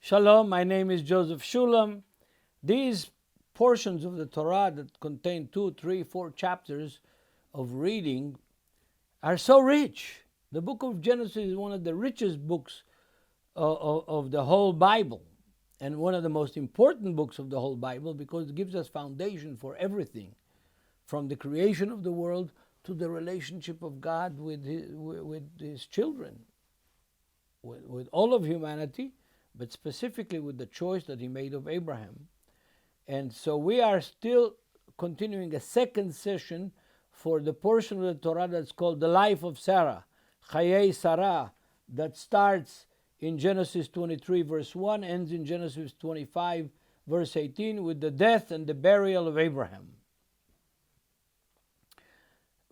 Shalom, my name is Joseph Shulam. These portions of the Torah that contain 2, 3, 4 chapters of reading are so rich. The book of Genesis is one of the richest books of the whole Bible, and one of the most important books of the whole Bible, because it gives us foundation for everything, from the creation of the world to the relationship of God with his children, with all of humanity, but specifically with the choice that he made of Abraham. And so we are still continuing a second session for the portion of the Torah that's called the life of Sarah, Chayei Sarah, that starts in Genesis 23 verse 1, ends in Genesis 25 verse 18 with the death and the burial of Abraham.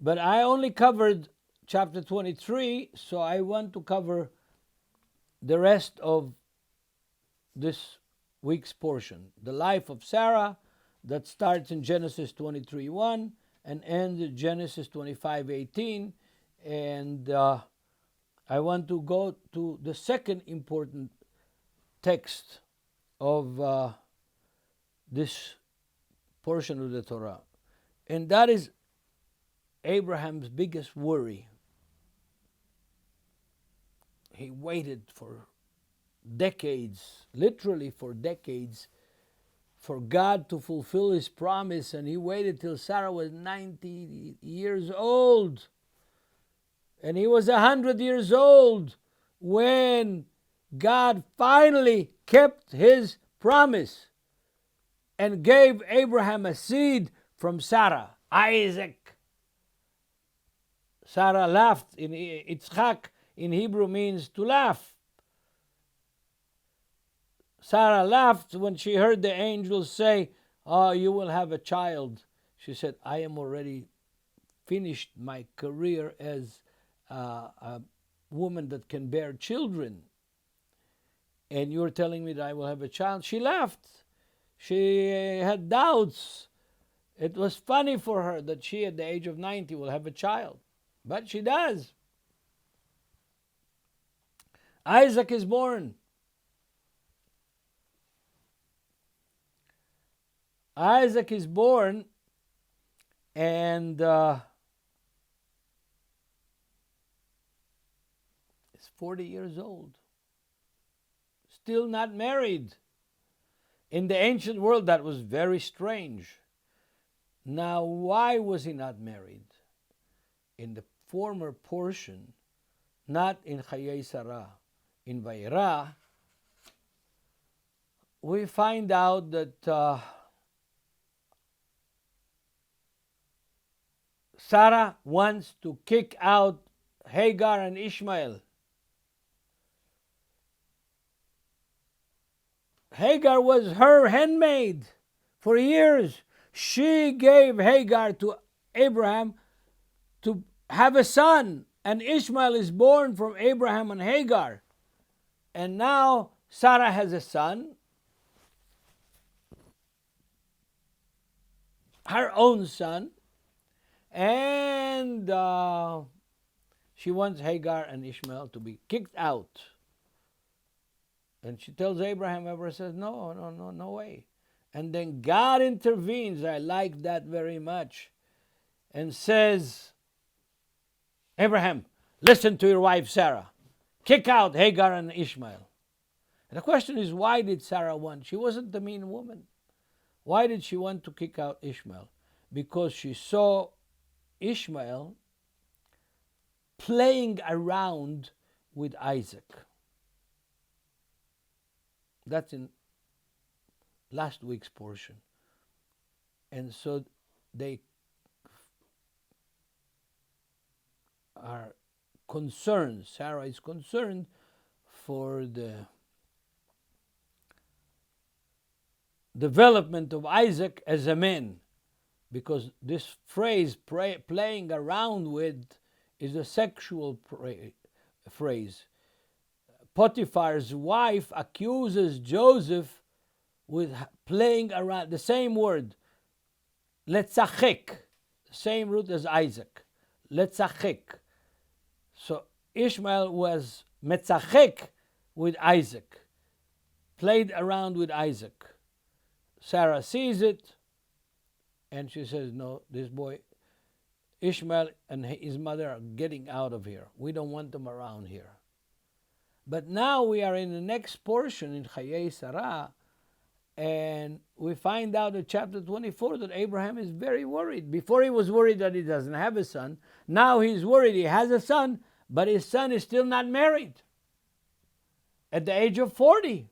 But I only covered chapter 23, so I want to cover the rest of this week's portion, the life of Sarah, that starts in Genesis 23:1 and ends in Genesis 25:18. And I want to go to the second important text of this portion of the Torah, and that is Abraham's biggest worry. He waited for decades, literally for decades, for God to fulfill his promise, and he waited till Sarah was 90 years old, and he was 100 years old when God finally kept his promise and gave Abraham a seed from Sarah, Isaac. Sarah laughed. In Yitzchak in Hebrew means to laugh. Sarah laughed when she heard the angel say, "Oh, you will have a child." She said, "I am already finished my career as a woman that can bear children, and you're telling me that I will have a child?" She laughed. She had doubts. It was funny for her that she, at the age of 90, will have a child. But she does. Isaac is born. Isaac is born, and he's 40 years old, still not married. In the ancient world, that was very strange. Now, why was he not married? In the former portion, not in Chayei Sarah, in Vayera, we find out that Sarah wants to kick out Hagar and Ishmael. Hagar was her handmaid for years. She gave Hagar to Abraham to have a son, and Ishmael is born from Abraham and Hagar. And now Sarah has a son, her own son, and she wants Hagar and Ishmael to be kicked out. And she tells Abraham, Abraham says, no way. And then God intervenes. I like that very much. And says, Abraham, listen to your wife Sarah. Kick out Hagar and Ishmael. And the question is, why did Sarah want? She wasn't the mean woman. Why did she want to kick out Ishmael? Because she saw Ishmael playing around with Isaac. That's in last week's portion. And so they are concerned, Sarah is concerned for the development of Isaac as a man, because this phrase, playing around with, is a sexual phrase. Potiphar's wife accuses Joseph with playing around, the same word, letzachek, same root as Isaac, letzachek. So Ishmael was metzachek with Isaac, played around with Isaac. Sarah sees it, and she says, no, this boy, Ishmael and his mother are getting out of here. We don't want them around here. But now we are in the next portion in Chayei Sarah, and we find out in chapter 24 that Abraham is very worried. Before he was worried that he doesn't have a son. Now he's worried he has a son, but his son is still not married at the age of 40.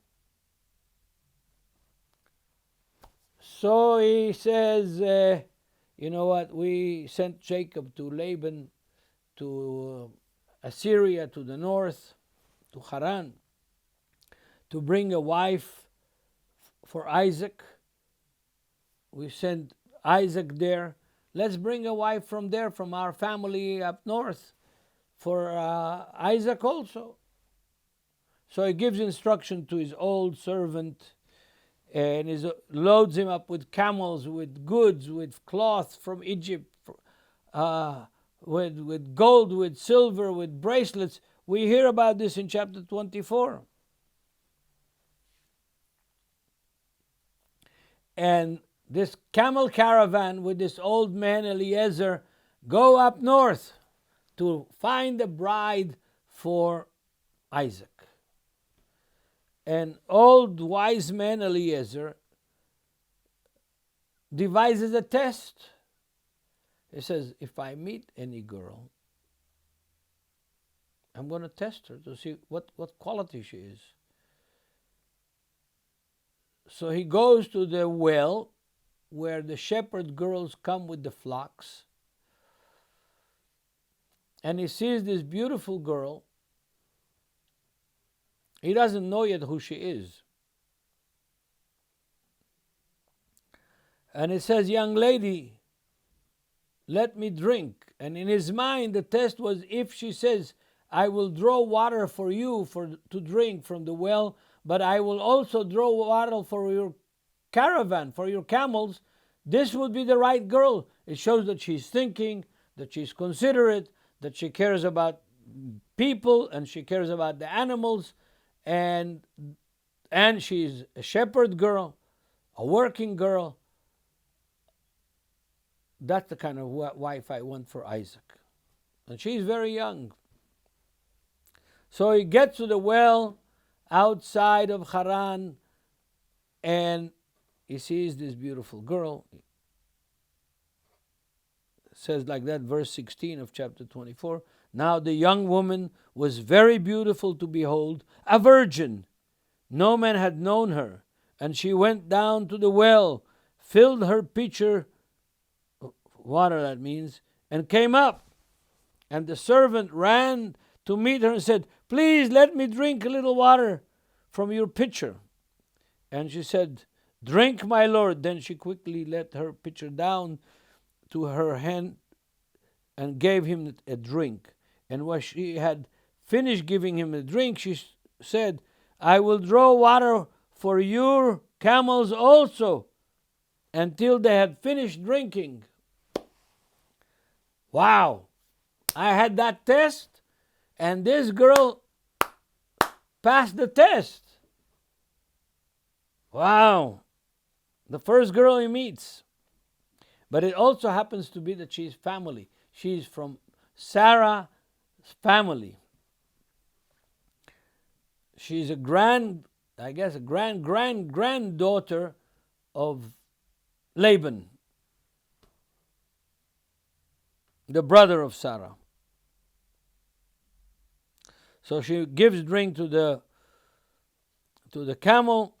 So he says, you know what, we sent Jacob to Laban, to Assyria, to the north, to Haran, to bring a wife for Isaac. We sent Isaac there. Let's bring a wife from there, from our family up north, for Isaac also. So he gives instruction to his old servant, and he loads him up with camels, with goods, with cloth from Egypt, with gold, with silver, with bracelets. We hear about this in chapter 24. And this camel caravan with this old man Eliezer go up north to find a bride for Isaac. And old wise man Eliezer devises a test. He says, if I meet any girl, I'm going to test her to see what quality she is. So he goes to the well where the shepherd girls come with the flocks. And he sees this beautiful girl. He doesn't know yet who she is. And he says, young lady, let me drink. And in his mind, the test was, if she says, I will draw water for you to drink from the well, but I will also draw water for your caravan, for your camels, this would be the right girl. It shows that she's thinking, that she's considerate, that she cares about people, and she cares about the animals, and she's a shepherd girl, a working girl. That's the kind of wife I want for Isaac. And she's very young. So he gets to the well outside of Haran, and he sees this beautiful girl. It says like that, verse 16 of chapter 24. Now the young woman was very beautiful to behold, a virgin. No man had known her. And she went down to the well, filled her pitcher, water that means, and came up. And the servant ran to meet her and said, please let me drink a little water from your pitcher. And she said, drink, my lord. Then she quickly let her pitcher down to her hand and gave him a drink. And when she had finished giving him a drink, she said, I will draw water for your camels also, until they had finished drinking. Wow. I had that test, and this girl passed the test. Wow. The first girl he meets. But it also happens to be that she's family. She's from Sarah's family. She's a granddaughter of Laban, the brother of Sarah. So she gives drink to the camel,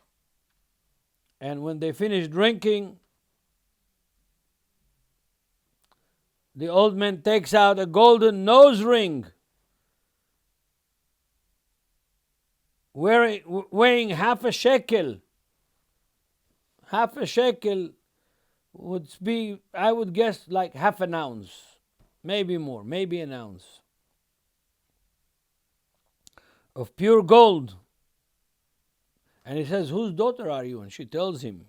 and when they finish drinking, the old man takes out a golden nose ring, weighing half a shekel. Half a shekel would be, I would guess, like half an ounce, maybe more, maybe an ounce, of pure gold. And he says, whose daughter are you? And she tells him.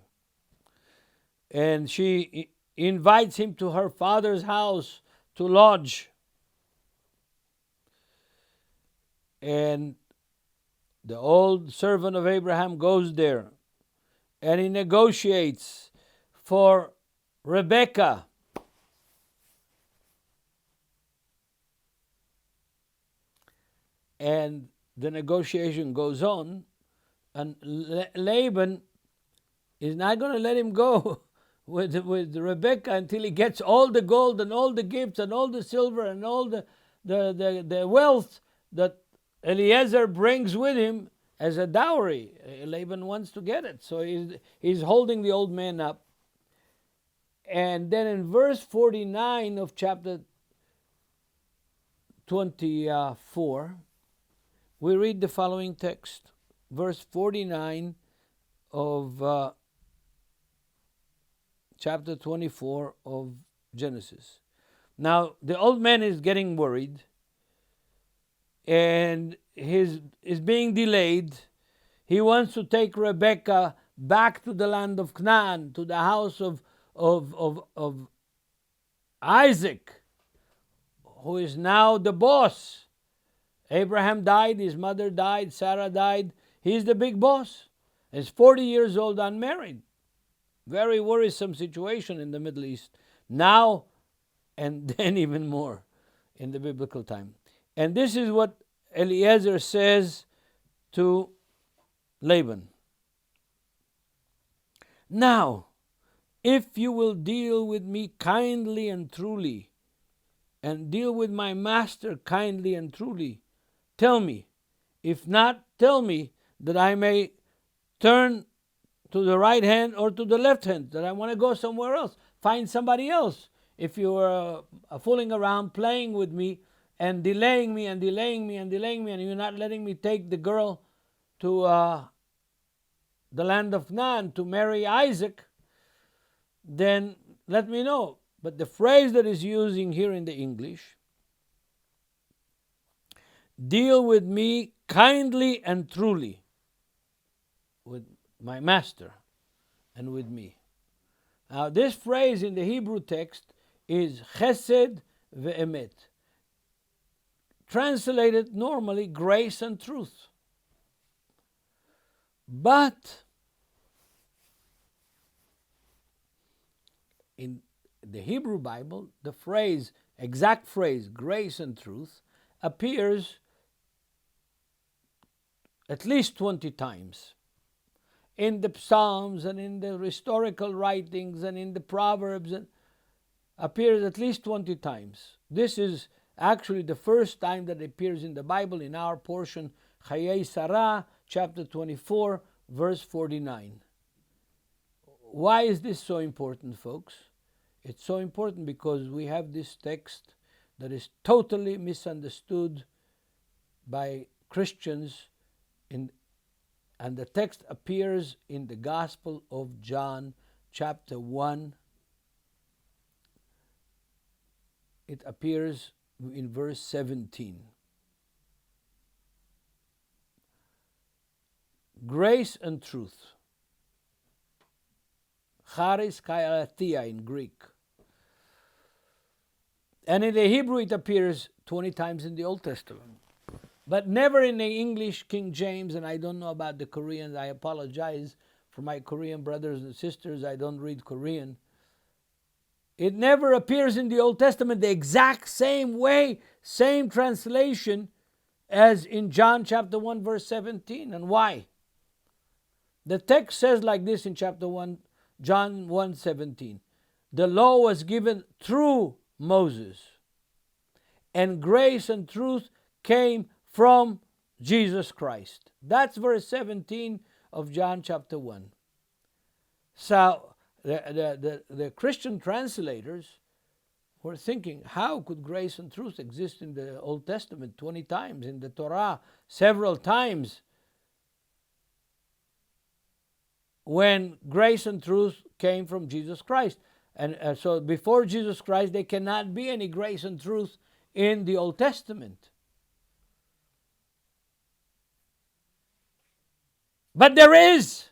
And she invites him to her father's house to lodge. And the old servant of Abraham, goes there and he negotiates for Rebekah. And the negotiation goes on, and Laban is not going to let him go with Rebekah until he gets all the gold and all the gifts and all the silver and all the wealth that Eliezer brings with him as a dowry. Laban wants to get it, so he's holding the old man up. And then in verse 49 of chapter 24, we read the following text. Verse 49 of chapter 24 of Genesis. Now, the old man is getting worried, and is being delayed. He wants to take Rebekah back to the land of Canaan, to the house of Isaac, who is now the boss. Abraham died, his mother died, Sarah died. He's the big boss. He's 40 years old, unmarried. Very worrisome situation in the Middle East now, and then even more in the biblical time. And this is what Eliezer says to Laban. Now, if you will deal with me kindly and truly, and deal with my master kindly and truly, tell me. If not, tell me, that I may turn to the right hand or to the left hand, that I want to go somewhere else, find somebody else. If you are fooling around, playing with me, and delaying me, and delaying me, and delaying me, and you're not letting me take the girl to the land of Canaan to marry Isaac, then let me know. But the phrase that is using here in the English, deal with me kindly and truly, with my master and with me. Now, this phrase in the Hebrew text is chesed ve'emet. Translated normally, grace and truth. But in the Hebrew Bible, the phrase, exact phrase, grace and truth, appears at least 20 times. In the Psalms and in the historical writings and in the Proverbs, and appears at least 20 times. This is actually the first time that it appears in the Bible, in our portion, Chayei Sarah, chapter 24, verse 49. Why is this so important, folks? It's so important because we have this text that is totally misunderstood by Christians, and the text appears in the Gospel of John, chapter 1. It appears in verse 17. Grace and truth. Charis kaialatia in Greek. And in the Hebrew it appears 20 times in the Old Testament. But never in the English King James, and I don't know about the Korean. I apologize for my Korean brothers and sisters. I don't read Korean. It never appears in the Old Testament the exact same way, same translation as in John chapter 1 verse 17. And why? The text says like this in chapter 1, John 1:17. The law was given through Moses, and grace and truth came from Jesus Christ. That's verse 17 of John chapter 1. So the Christian translators were thinking, how could grace and truth exist in the Old Testament 20 times, in the Torah several times, when grace and truth came from Jesus Christ? And so before Jesus Christ, there cannot be any grace and truth in the Old Testament. But there is.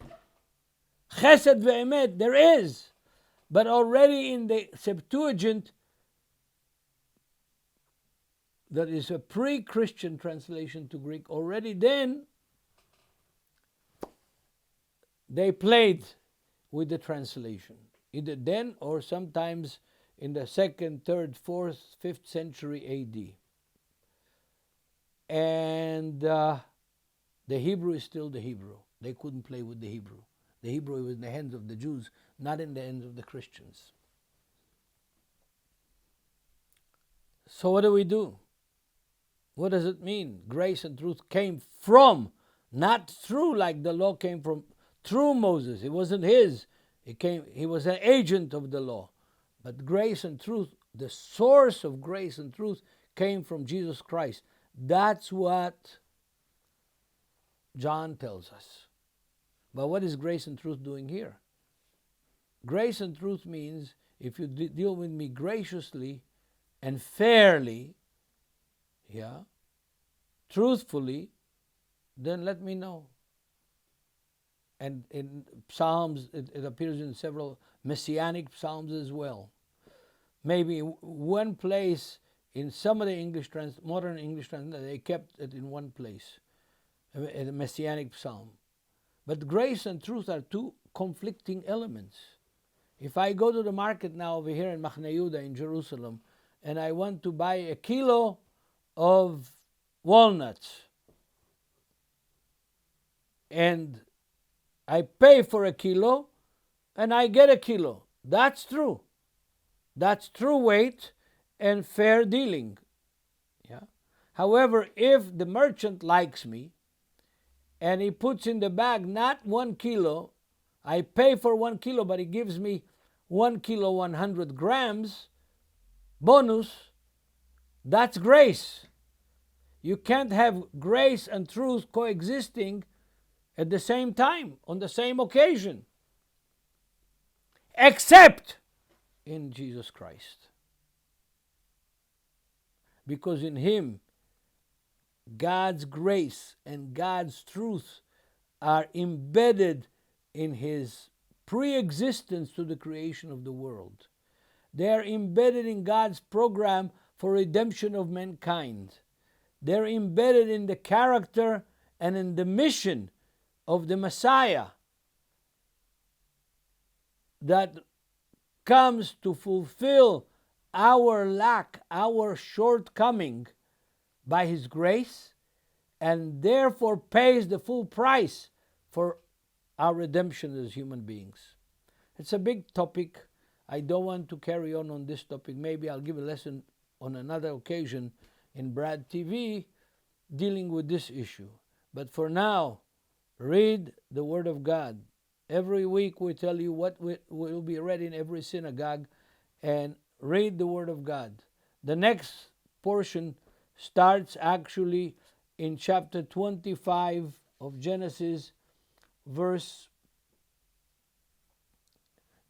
Chesed ve'emet, there is. But already in the Septuagint, that is a pre-Christian translation to Greek, already then they played with the translation, either then or sometimes in the 2nd, 3rd, 4th, 5th century AD. And the Hebrew is still the Hebrew. They couldn't play with the Hebrew. The Hebrew was in the hands of the Jews, not in the hands of the Christians. So what do we do? What does it mean? Grace and truth came from, not through, like the law came from, through Moses. It wasn't his. He was an agent of the law. But grace and truth, the source of grace and truth, came from Jesus Christ. That's what John tells us. But what is grace and truth doing here? Grace and truth means if you deal with me graciously and fairly, truthfully, then let me know. And in Psalms, it appears in several messianic Psalms as well. Maybe one place in some of the modern English translations, they kept it in one place, a messianic Psalm. But grace and truth are two conflicting elements. If I go to the market now over here in Machne Yehuda in Jerusalem, and I want to buy a kilo of walnuts, and I pay for a kilo, and I get a kilo. That's true. That's true weight and fair dealing. However, if the merchant likes me, and he puts in the bag not 1 kilo, I pay for 1 kilo, but he gives me 1 kilo 100 grams bonus, that's grace. You can't have grace and truth coexisting at the same time, on the same occasion, except in Jesus Christ. Because in Him, God's grace and God's truth are embedded in His pre-existence to the creation of the world. They are embedded in God's program for redemption of mankind. They're embedded in the character and in the mission of the Messiah that comes to fulfill our lack, our shortcoming by His grace, and therefore pays the full price for our redemption as human beings. It's a big topic. I don't want to carry on this topic. Maybe I'll give a lesson on another occasion in Brad TV dealing with this issue. But for now, read the Word of God. Every week we tell you what will be read in every synagogue, and read the Word of God. The next portion starts actually in chapter 25 of Genesis, verse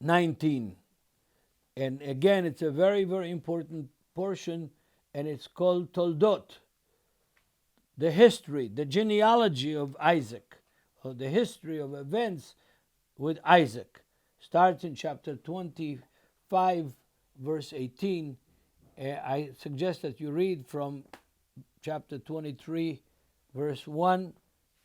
19. And again, it's a very, very important portion, and it's called Toldot, the history, the genealogy of Isaac, or the history of events with Isaac. Starts in chapter 25, verse 18. I suggest that you read from chapter 23, verse 1,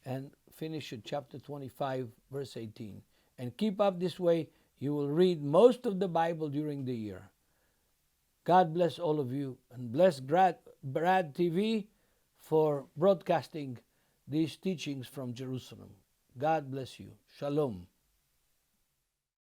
and finish at chapter 25, verse 18. And keep up this way. You will read most of the Bible during the year. God bless all of you, and bless Brad TV for broadcasting these teachings from Jerusalem. God bless you. Shalom.